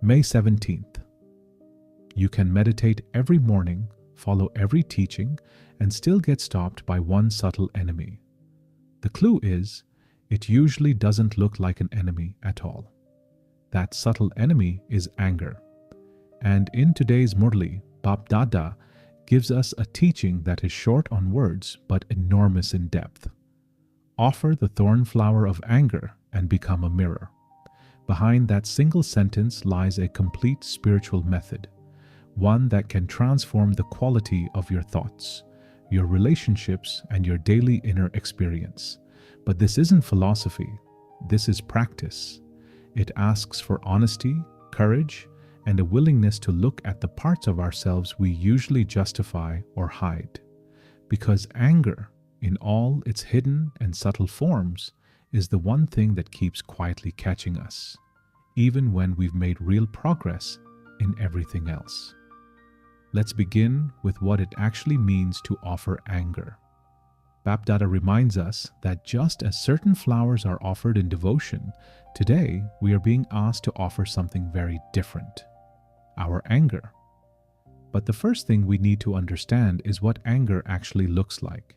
May 17th. You can meditate every morning, follow every teaching, and still get stopped by one subtle enemy. The clue is, it usually doesn't look like an enemy at all. That subtle enemy is anger. And in today's Murli, Bap Dada gives us a teaching that is short on words but enormous in depth. Offer the thorn flower of anger and become a mirror. Behind that single sentence lies a complete spiritual method, one that can transform the quality of your thoughts, your relationships, and your daily inner experience. But this isn't philosophy, this is practice. It asks for honesty, courage, and a willingness to look at the parts of ourselves we usually justify or hide. Because anger, in all its hidden and subtle forms, is the one thing that keeps quietly catching us, even when we've made real progress in everything else. Let's begin with what it actually means to offer anger. Bap Dada reminds us that just as certain flowers are offered in devotion, today we are being asked to offer something very different: our anger. But the first thing we need to understand is what anger actually looks like.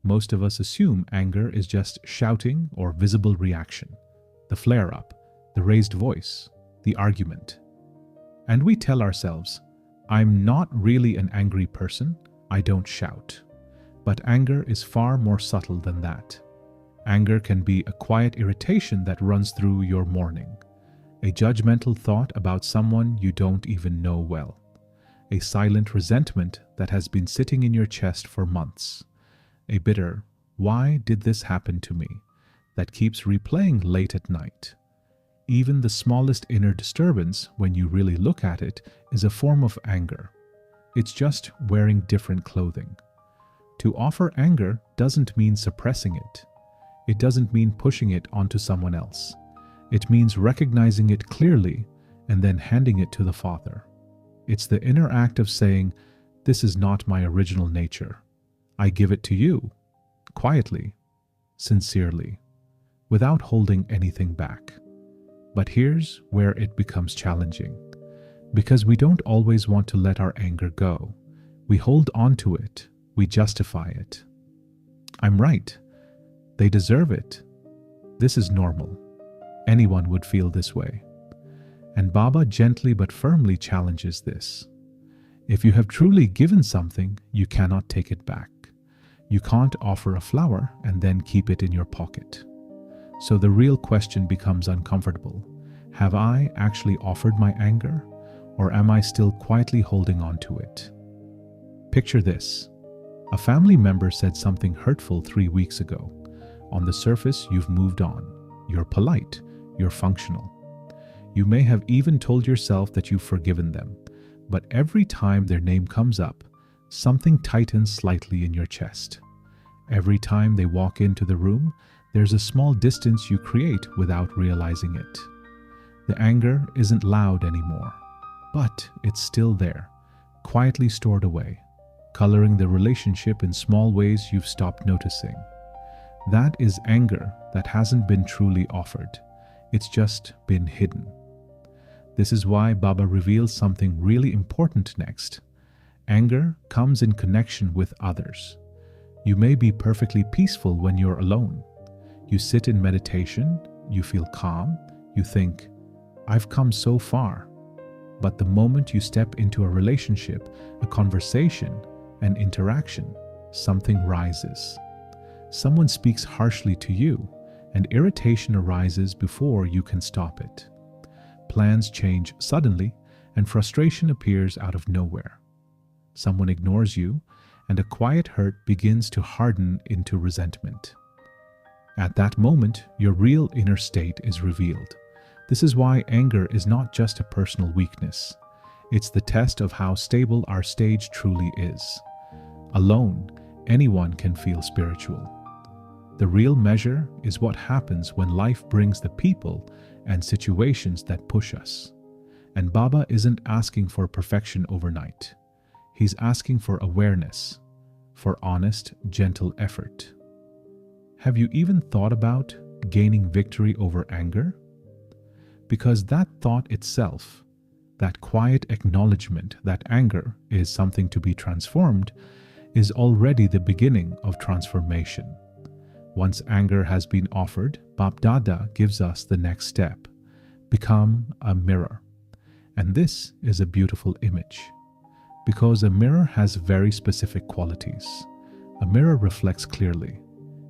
Most of us assume anger is just shouting or visible reaction, the flare-up, the raised voice, the argument. And we tell ourselves, I'm not really an angry person, I don't shout. But anger is far more subtle than that. Anger can be a quiet irritation that runs through your morning, a judgmental thought about someone you don't even know well, a silent resentment that has been sitting in your chest for months, a bitter, "Why did this happen to me?" that keeps replaying late at night. Even the smallest inner disturbance, when you really look at it, is a form of anger. It's just wearing different clothing. To offer anger doesn't mean suppressing it. It doesn't mean pushing it onto someone else. It means recognizing it clearly and then handing it to the Father. It's the inner act of saying, "This is not my original nature. I give it to you," quietly, sincerely, without holding anything back. But here's where it becomes challenging. Because we don't always want to let our anger go. We hold on to it. We justify it. I'm right. They deserve it. This is normal. Anyone would feel this way. And Baba gently but firmly challenges this. If you have truly given something, you cannot take it back. You can't offer a flower and then keep it in your pocket. So the real question becomes uncomfortable. Have I actually offered my anger, or am I still quietly holding on to it? Picture this. A family member said something hurtful 3 weeks ago. On the surface, you've moved on. You're polite. You're functional. You may have even told yourself that you've forgiven them. But every time their name comes up, something tightens slightly in your chest. Every time they walk into the room, there's a small distance you create without realizing it. The anger isn't loud anymore, but it's still there, quietly stored away, coloring the relationship in small ways you've stopped noticing. That is anger that hasn't been truly offered. It's just been hidden. This is why Baba reveals something really important next. Anger comes in connection with others. You may be perfectly peaceful when you're alone. You sit in meditation, you feel calm, you think, I've come so far. But the moment you step into a relationship, a conversation, an interaction, something rises. Someone speaks harshly to you, and irritation arises before you can stop it. Plans change suddenly, and frustration appears out of nowhere. Someone ignores you, and a quiet hurt begins to harden into resentment. At that moment, your real inner state is revealed. This is why anger is not just a personal weakness. It's the test of how stable our stage truly is. Alone, anyone can feel spiritual. The real measure is what happens when life brings the people and situations that push us. And Baba isn't asking for perfection overnight. He's asking for awareness, for honest, gentle effort. Have you even thought about gaining victory over anger? Because that thought itself that quiet acknowledgement that anger is something to be transformed, is already the beginning of transformation. Once anger has been offered, Bap Dada gives us the next step: become a mirror. And this is a beautiful image, because a mirror has very specific qualities. A mirror reflects clearly.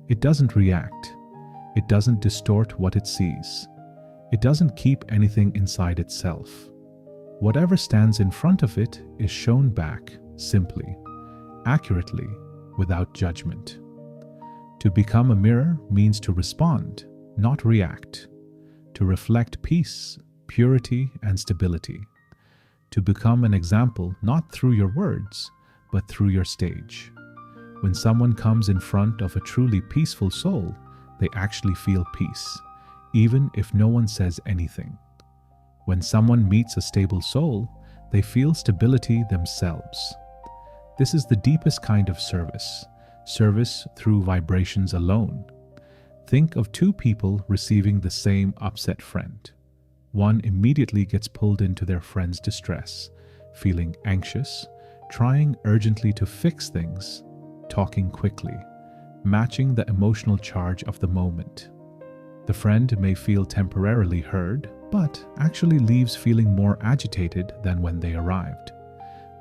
It doesn't react. It doesn't distort what it sees. It doesn't keep anything inside itself. Whatever stands in front of it is shown back simply, accurately, without judgment. To become a mirror means to respond, not react. To reflect peace, purity, and stability. To become an example not through your words, but through your stage. When someone comes in front of a truly peaceful soul, they actually feel peace, even if no one says anything. When someone meets a stable soul, they feel stability themselves. This is the deepest kind of service through vibrations alone. Think of two people receiving the same upset friend. One immediately gets pulled into their friend's distress, feeling anxious, trying urgently to fix things, talking quickly, matching the emotional charge of the moment. The friend may feel temporarily heard, but actually leaves feeling more agitated than when they arrived.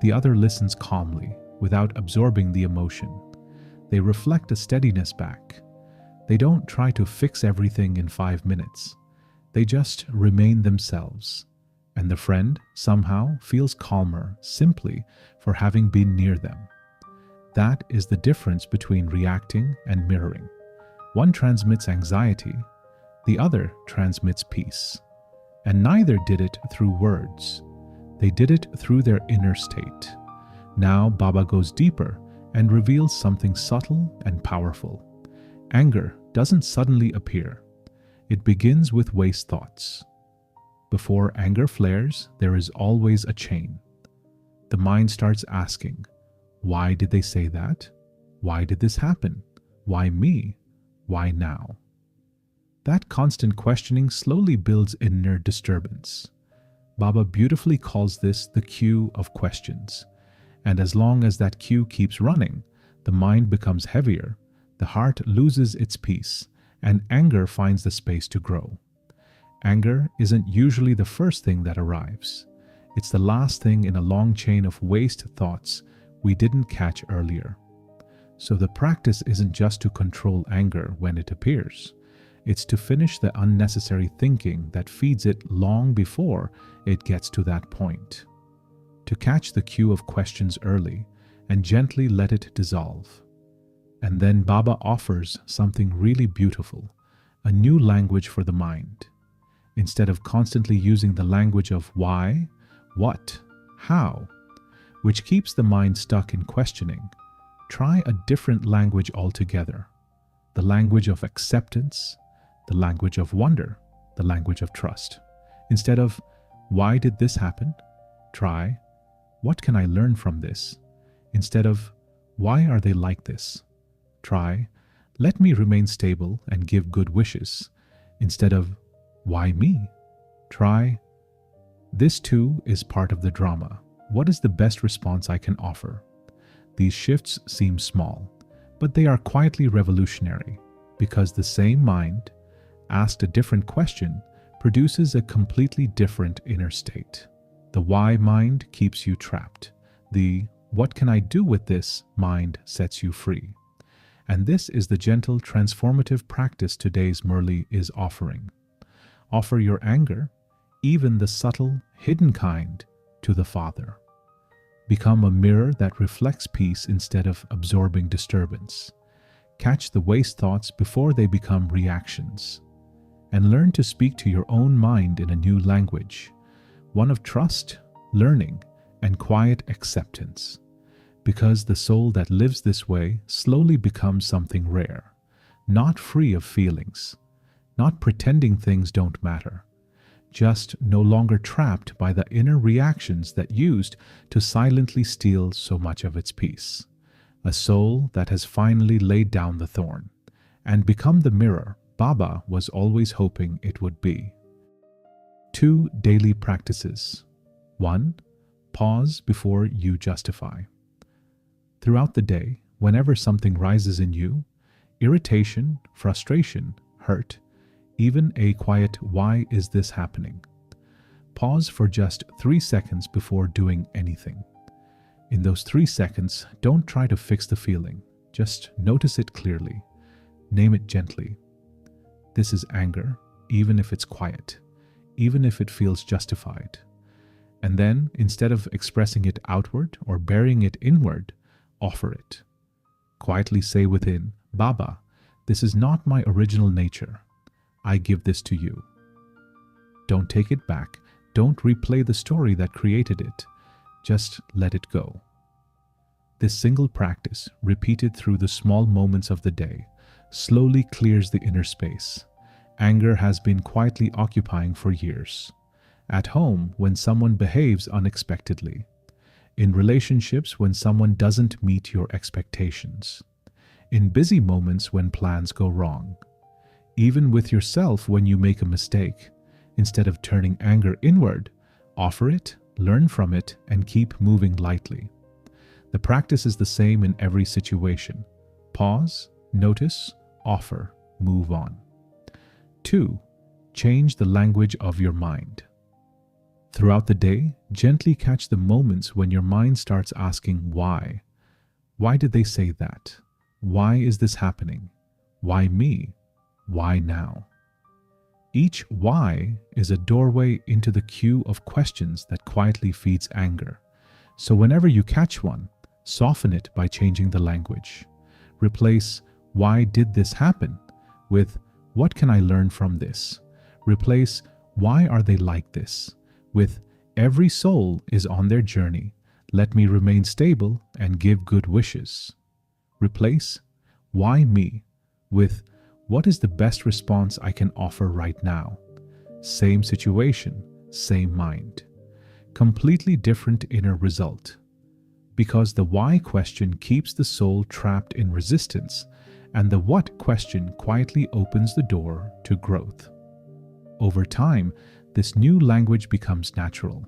The other listens calmly, without absorbing the emotion. They reflect a steadiness back. They don't try to fix everything in 5 minutes. They just remain themselves. And the friend somehow feels calmer simply for having been near them. That is the difference between reacting and mirroring. One transmits anxiety, the other transmits peace. And neither did it through words. They did it through their inner state. Now Baba goes deeper and reveals something subtle and powerful. Anger doesn't suddenly appear. It begins with waste thoughts. Before anger flares, there is always a chain. The mind starts asking, why did they say that? Why did this happen? Why me? Why now? That constant questioning slowly builds inner disturbance. Baba beautifully calls this the queue of questions. And as long as that queue keeps running, the mind becomes heavier, the heart loses its peace, and anger finds the space to grow. Anger isn't usually the first thing that arrives. It's the last thing in a long chain of waste thoughts we didn't catch earlier. So the practice isn't just to control anger when it appears. It's to finish the unnecessary thinking that feeds it long before it gets to that point. To catch the queue of questions early and gently let it dissolve. And then Baba offers something really beautiful, a new language for the mind. Instead of constantly using the language of why, what, how, which keeps the mind stuck in questioning, try a different language altogether. The language of acceptance, the language of wonder, the language of trust. Instead of, why did this happen? Try, what can I learn from this? Instead of, why are they like this? Try, let me remain stable and give good wishes. Instead of, why me? Try, this too is part of the drama. What is the best response I can offer? These shifts seem small, but they are quietly revolutionary, because the same mind, asked a different question, produces a completely different inner state. The why mind keeps you trapped. The what can I do with this mind sets you free. And this is the gentle transformative practice today's Murli is offering. Offer your anger, even the subtle, hidden kind, to the Father. Become a mirror that reflects peace instead of absorbing disturbance. Catch the waste thoughts before they become reactions. And learn to speak to your own mind in a new language, one of trust, learning, and quiet acceptance. Because the soul that lives this way slowly becomes something rare, not free of feelings, not pretending things don't matter, just no longer trapped by the inner reactions that used to silently steal so much of its peace. A soul that has finally laid down the thorn and become the mirror Baba was always hoping it would be. 2 daily practices. 1. Pause before you justify. Throughout the day, whenever something rises in you, irritation, frustration, hurt, even a quiet "why is this happening?" pause for just 3 seconds before doing anything. In those 3 seconds, don't try to fix the feeling. Just notice it clearly. Name it gently. This is anger, even if it's quiet, even if it feels justified. And then, instead of expressing it outward or burying it inward, offer it. Quietly say within, "Baba, this is not my original nature. I give this to you." Don't take it back. Don't replay the story that created it. Just let it go. This single practice, repeated through the small moments of the day, slowly clears the inner space. Anger has been quietly occupying for years. At home, when someone behaves unexpectedly. In relationships, when someone doesn't meet your expectations. In busy moments when plans go wrong. Even with yourself when you make a mistake. Instead of turning anger inward, offer it, learn from it, and keep moving lightly. The practice is the same in every situation. Pause, notice, offer, move on. 2. Change the language of your mind. Throughout the day, gently catch the moments when your mind starts asking why. Why did they say that? Why is this happening? Why me? Why now? Each why is a doorway into the queue of questions that quietly feeds anger. So whenever you catch one, soften it by changing the language. Replace "why did this happen?" with "what can I learn from this?" Replace "why are they like this?" with "every soul is on their journey. Let me remain stable and give good wishes." Replace "why me?" with "what is the best response I can offer right now?" Same situation, same mind. Completely different inner result. Because the why question keeps the soul trapped in resistance, and the what question quietly opens the door to growth. Over time, this new language becomes natural,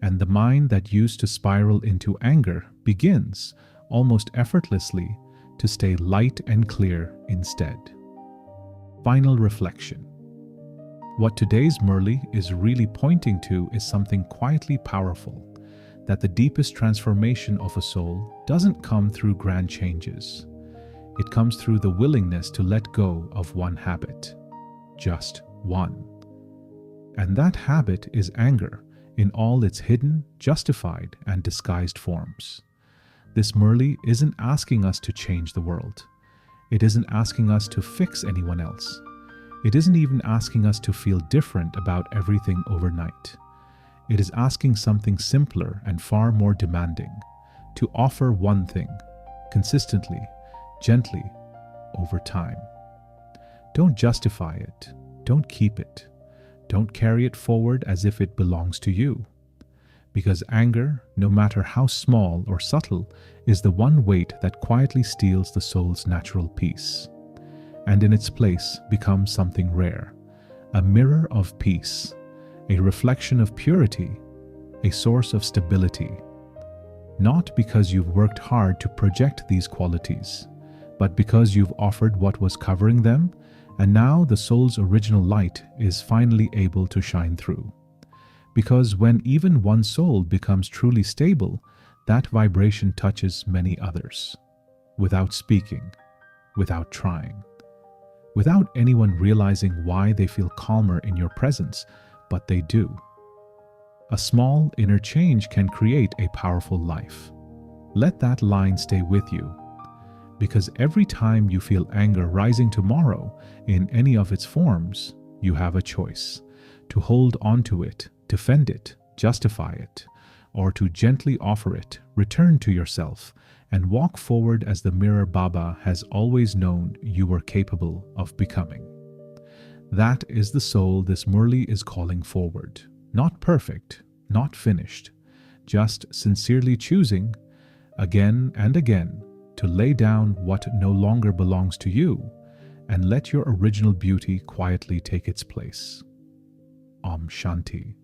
and the mind that used to spiral into anger begins, almost effortlessly, to stay light and clear instead. Final reflection. What today's Murli is really pointing to is something quietly powerful, that the deepest transformation of a soul doesn't come through grand changes. It comes through the willingness to let go of one habit. Just one. And that habit is anger in all its hidden, justified, and disguised forms. This Murli isn't asking us to change the world. It isn't asking us to fix anyone else. It isn't even asking us to feel different about everything overnight. It is asking something simpler and far more demanding, to offer one thing, consistently, gently, over time. Don't justify it. Don't keep it. Don't carry it forward as if it belongs to you. Because anger, no matter how small or subtle, is the one weight that quietly steals the soul's natural peace. And in its place becomes something rare, a mirror of peace, a reflection of purity, a source of stability. Not because you've worked hard to project these qualities, but because you've offered what was covering them, and now the soul's original light is finally able to shine through. Because when even one soul becomes truly stable, that vibration touches many others, without speaking, without trying, without anyone realizing why they feel calmer in your presence, but they do. A small inner change can create a powerful life. Let that line stay with you, because every time you feel anger rising tomorrow in any of its forms, you have a choice to hold onto it, defend it, justify it, or to gently offer it, return to yourself, and walk forward as the mirror Baba has always known you were capable of becoming. That is the soul this Murli is calling forward. Not perfect, not finished, just sincerely choosing, again and again, to lay down what no longer belongs to you and let your original beauty quietly take its place. Om Shanti.